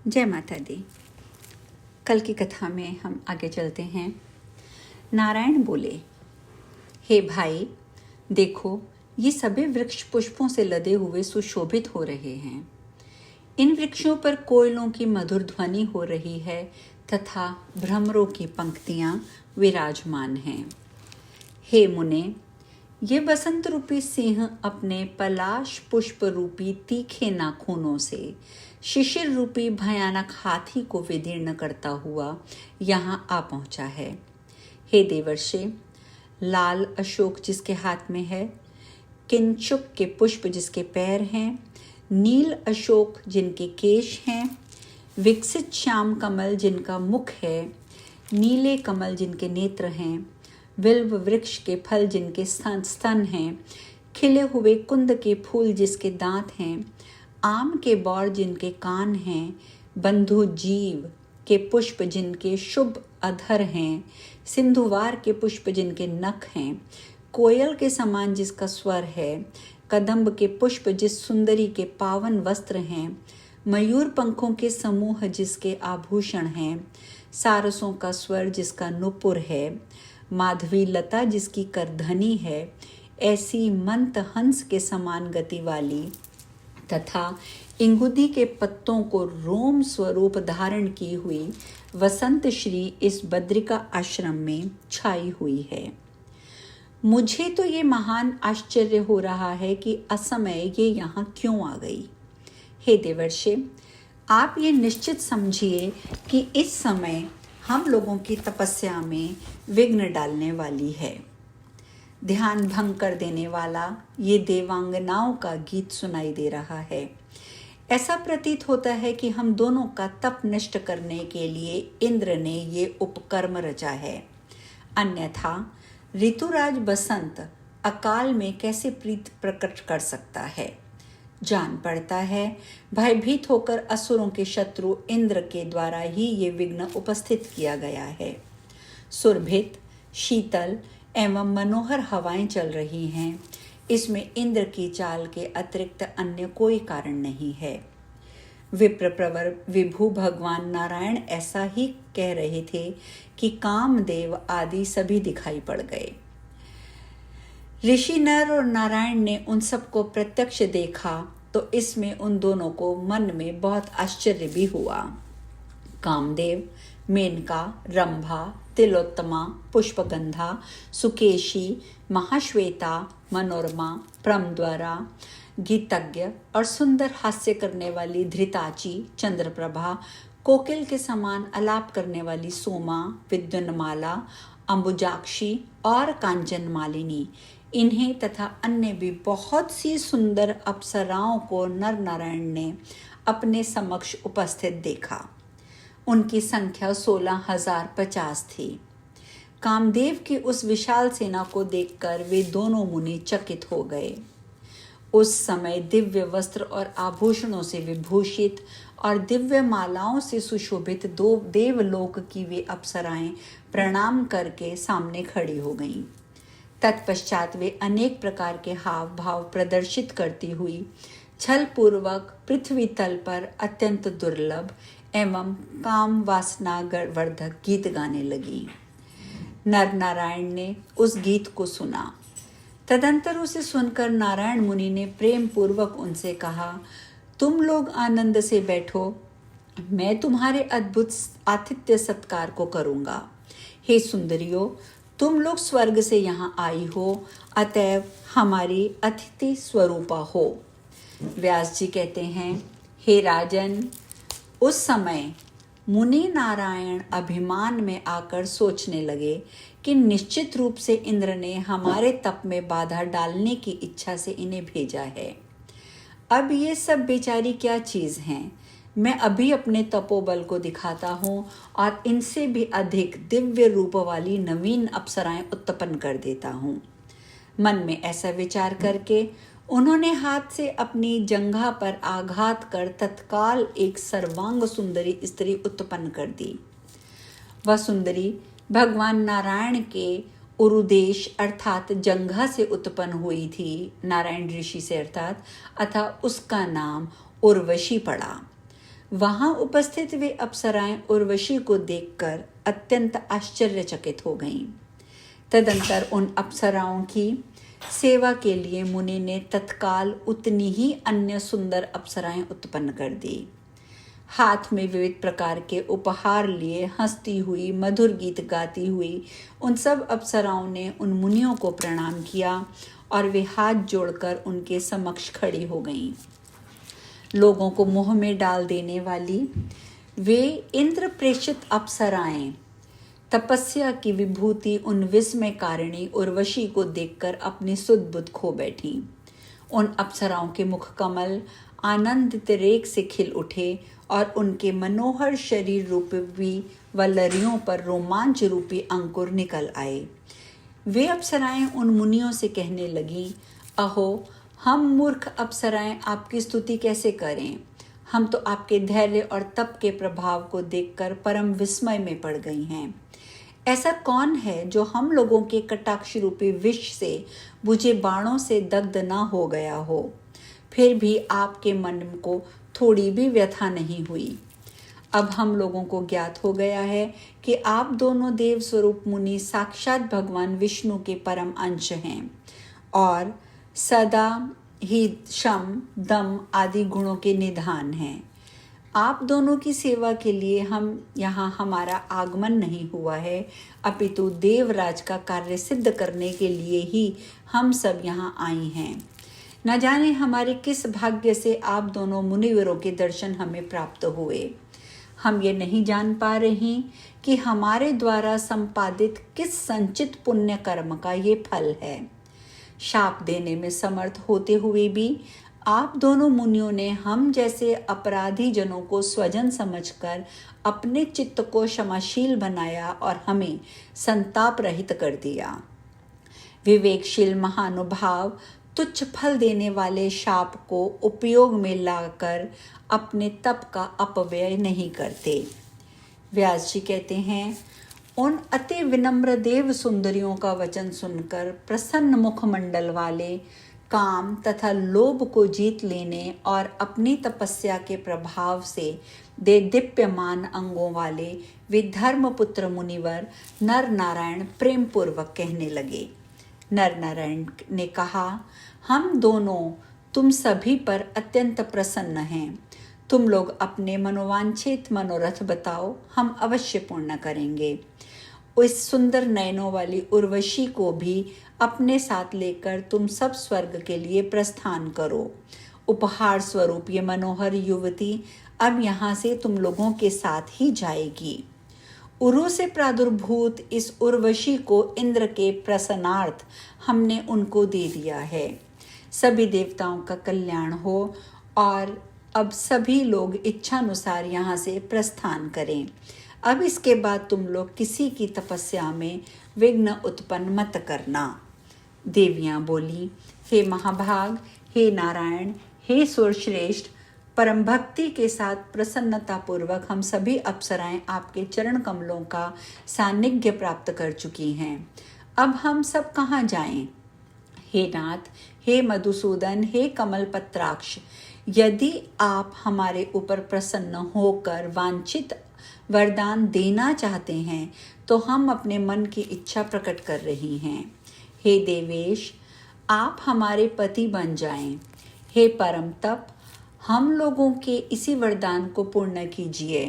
जय माता दी। कल की कथा में हम आगे चलते हैं। नारायण बोले, हे भाई देखो, ये सभी वृक्ष पुष्पों से लदे हुए सुशोभित हो रहे हैं। इन वृक्षों पर कोयलों की मधुर ध्वनि हो रही है तथा भ्रमरों की पंक्तियां विराजमान हैं। हे मुने, ये वसंत रूपी सिंह अपने पलाश पुष्प रूपी तीखे नाखूनों से शिशिर रूपी भयानक हाथी को विदीर्ण करता हुआ यहाँ आ पहुँचा है। हे देवर्षि, लाल अशोक जिसके हाथ में है, किंचुक के पुष्प जिसके पैर हैं, नील अशोक जिनके केश हैं, विकसित श्याम कमल जिनका मुख है, नीले कमल जिनके नेत्र हैं, बिल्व वृक्ष के फल जिनके स्तन हैं, खिले हुए कुंद के फूल जिसके दांत हैं, आम के बौर जिनके कान हैं, बंधु जीव के पुष्प जिनके शुभ अधर हैं, सिंधुवार के पुष्प जिनके नख हैं, कोयल के समान जिसका स्वर है, कदम्ब के पुष्प जिस सुंदरी के पावन वस्त्र हैं, मयूर पंखों के समूह जिसके आभूषण हैं, सारसों का स्वर जिसका नुपुर है, माधवी लता जिसकी करधनी है, ऐसी मंत हंस के समान गति वाली तथा इंगुदी के पत्तों को रोम स्वरूप धारण की हुई वसंत श्री इस बद्रिका आश्रम में छाई हुई है। मुझे तो ये महान आश्चर्य हो रहा है कि असमय ये यहाँ क्यों आ गई। हे देवर्षि, आप ये निश्चित समझिए कि इस समय हम लोगों की तपस्या में विघ्न डालने वाली है। ध्यान भंग कर देने वाला ये देवांगनाओं का गीत सुनाई दे रहा है। ऐसा प्रतीत होता है कि हम दोनों का तप नष्ट करने के लिए इंद्र ने ये उपकर्म रचा है। अन्यथा ऋतुराज बसंत अकाल में कैसे प्रीत प्रकट कर सकता है। जान पड़ता है भयभीत होकर असुरों के शत्रु इंद्र के द्वारा ही ये विघ्न उपस्थित किया गया है। सुरभित, शीतल एवं मनोहर हवाएं चल रही हैं। इसमें इंद्र की चाल के अतिरिक्त अन्य कोई कारण नहीं है। विप्र प्रवर विभु भगवान नारायण ऐसा ही कह रहे थे कि कामदेव आदि सभी दिखाई पड़ गए। ऋषि नर और नारायण ने उन सबको प्रत्यक्ष देखा तो इसमें उन दोनों को मन में बहुत आश्चर्य भी हुआ। कामदेव, मेनका, रंभा, तिलोत्तमा, पुष्पगंधा, सुकेशी, महाश्वेता, मनोरमा, प्रमद्वारा, गीतज्ञ और सुंदर हास्य करने वाली धृताची, चंद्रप्रभा, कोकिल के समान अलाप करने वाली सोमा, विद्युन्माला, अंबुजाक्षी और कांचन मालिनी, इन्हें तथा अन्य भी बहुत सी सुंदर अप्सराओं को नर नारायण ने अपने समक्ष उपस्थित देखा। उनकी संख्या 16,050 थी। कामदेव की उस विशाल सेना को देखकर वे दोनों मुनि चकित हो गए। उस समय दिव्य वस्त्र और आभूषणों से विभूषित और दिव्य मालाओं से सुशोभित दो देवलोक की वे अप्सराएं प्रणाम करके सामने खड़ी हो गईं। तत्पश्चात वे अनेक प्रकार के हाव भाव प्रदर्शित करती हुई छल पूर्वक पृथ्वी तल पर अत्यंत दुर्लभ एवं काम वासना वर्धक गीत गाने लगी। नर नारायण ने उस गीत को सुना। तदंतर उसे सुनकर नारायण मुनि ने प्रेम पूर्वक उनसे कहा, तुम लोग आनंद से बैठो, मैं तुम्हारे अद्भुत आतिथ्य सत्कार को करूँगा। हे सुंदरियों, तुम लोग स्वर्ग से यहाँ आई हो, अतएव हमारी अतिथि स्वरूपा हो। व्यास जी कहते हैं, हे राजन, उस समय मुनि नारायण अभिमान में आकर सोचने लगे कि निश्चित रूप से इंद्र ने हमारे तप में बाधा डालने की इच्छा से इन्हें भेजा है। अब ये सब बेचारी क्या चीज़ हैं। मैं अभी अपने तपोबल को दिखाता हूँ और इनसे भी अधिक दिव्य रूप वाली नवीन अप्सराएं उत्पन्न कर देता हूँ। मन में ऐसा विचार करके उन्होंने हाथ से अपनी जंघा पर आघात कर तत्काल एक सर्वांग सुंदरी स्त्री उत्पन्न कर दी। वह सुंदरी भगवान नारायण के उरुदेश अर्थात जंघा से उत्पन्न हुई थी, नारायण ऋषि से अर्थात, अतः उसका नाम उर्वशी पड़ा। वहां उपस्थित वे अप्सराएं उर्वशी को देखकर अत्यंत आश्चर्यचकित हो गईं। तदंतर उन अप्सराओं की सेवा के लिए मुनि ने तत्काल उतनी ही अन्य सुंदर अप्सराएं उत्पन्न कर दी। हाथ में विविध प्रकार के उपहार लिए हंसती हुई, मधुर गीत गाती हुई उन सब अप्सराओं ने उन मुनियों को प्रणाम किया और वे हाथ जोड़कर उनके समक्ष खड़ी हो गईं। लोगों को मोह में डाल देने वाली वे इंद्र प्रेषित अप्सराएं तपस्या की विभूति उन विस्मयकारिणी उर्वशी को देखकर अपनी सुध बुध खो बैठी। उन अप्सराओं के मुख कमल आनंदित रेख से खिल उठे और उनके मनोहर शरीर रूपी वल्लरियों पर रोमांच रूपी अंकुर निकल आए। वे अप्सराएं उन मुनियों से कहने लगीं, अहो, हम मूर्ख अप्सराएं आपकी स्तुति कैसे करें। हम तो आपके धैर्य और तप के प्रभाव को देखकर परम विस्मय में पड़ गई हैं। ऐसा कौन है जो हम लोगों के कटाक्ष रूपी विष से बुझे बाणों से दग्ध ना हो गया हो, फिर भी आपके मन को थोड़ी भी व्यथा नहीं हुई। अब हम लोगों को ज्ञात हो गया है कि आप दोनों देव स्वरूप मुनि साक्षात भगवान विष्णु के परम अंश हैं और सदा ही शम, दम आदि गुणों के निधान हैं। आप दोनों की सेवा के लिए यहाँ हमारा आगमन नहीं हुआ है, अपितु देवराज का कार्य सिद्ध करने के लिए ही हम सब यहाँ आई हैं। न जाने हमारे किस भाग्य से आप दोनों मुनिवरों के दर्शन हमें प्राप्त हुए। हम ये नहीं जान पा रही कि हमारे द्वारा संपादित किस संचित पुण्य कर्म का ये फल है। शाप देने में समर्थ होते हुए भी आप दोनों मुनियों ने हम जैसे अपराधी जनों को स्वजन समझकर अपने चित्त को क्षमाशील बनाया और हमें संताप रहित कर दिया। विवेकशील महानुभाव तुच्छ फल देने वाले शाप को उपयोग में लाकर अपने तप का अपव्यय नहीं करते। व्यास जी कहते हैं, उन अति विनम्र देव सुंदरियों का वचन सुनकर प्रसन्न मुखमंडल वाले, काम तथा लोभ को जीत लेने और अपनी तपस्या के प्रभाव से दीप्यमान अंगों वाले वे धर्मपुत्र मुनिवर नर नारायण प्रेम पूर्वक कहने लगे। नर नारायण ने कहा, हम दोनों तुम सभी पर अत्यंत प्रसन्न हैं। तुम लोग अपने मनोवांछित मनोरथ बताओ, हम अवश्य पूर्ण करेंगे। उस सुंदर नयनों वाली उर्वशी को भी अपने साथ लेकर तुम सब स्वर्ग के लिए प्रस्थान करो। उपहार स्वरूप ये मनोहर युवती अब यहाँ से तुम लोगों के साथ ही जाएगी। उरु से प्रादुर्भूत इस उर्वशी को इंद्र के प्रसन्नार्थ हमने उनको दे दिया है। सभी देवताओं का कल्याण हो और अब सभी लोग इच्छानुसार यहाँ से प्रस्थान करें। अब इसके बाद तुम लोग किसी की तपस्या में विघ्न उत्पन्न मत करना। देवियां बोली, हे महाभाग, हे नारायण, हे सुरश्रेष्ठ, परम भक्ति के साथ प्रसन्नता पूर्वक हम सभी अप्सराएं आपके चरण कमलों का सान्निध्य प्राप्त कर चुकी हैं। अब हम सब कहाँ जाएं? हे नाथ, हे मधुसूदन, हे कमल पत्राक्ष, यदि आप हमारे ऊपर प्रसन्न होकर वांछित वरदान देना चाहते हैं तो हम अपने मन की इच्छा प्रकट कर रही हैं। हे देवेश, आप हमारे पति बन जाएं। हे परम तप, हम लोगों के इसी वरदान को पूर्ण कीजिए।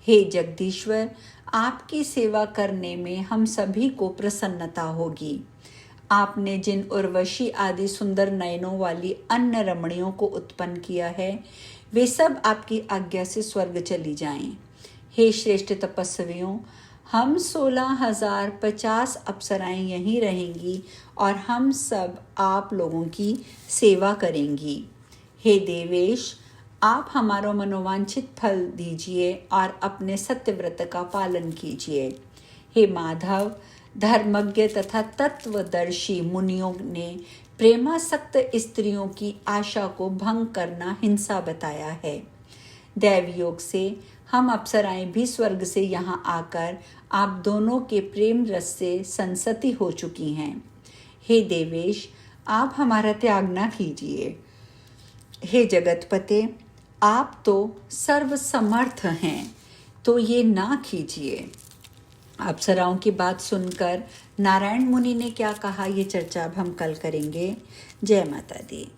हे जगदीश्वर, आपकी सेवा करने में हम सभी को प्रसन्नता होगी। आपने जिन उर्वशी आदि सुंदर नयनों वाली अन्य रमणियों को उत्पन्न किया है, वे सब आपकी आज्ञा से स्वर्ग चली जाएं। हे श्रेष्ठ तपस्वियों, हम 16,050 अप्सराएं यहीं रहेंगी और हम सब आप लोगों की सेवा करेंगी। हे देवेश, आप हमारा मनोवांछित फल दीजिए और अपने सत्यव्रत का पालन कीजिए। हे माधव, धर्मज्ञ तथा तत्वदर्शी मुनियों ने प्रेमासक्त स्त्रियों की आशा को भंग करना हिंसा बताया है। दैव योग से हम अप्सराएं भी स्वर्ग से यहाँ आकर आप दोनों के प्रेम रस से संसति हो चुकी हैं। हे देवेश, आप हमारा त्याग न कीजिए। हे जगतपते, आप तो सर्वसमर्थ हैं, तो ये ना कीजिए। अप्सराओं की बात सुनकर नारायण मुनि ने क्या कहा, ये चर्चा अब हम कल करेंगे। जय माता दी।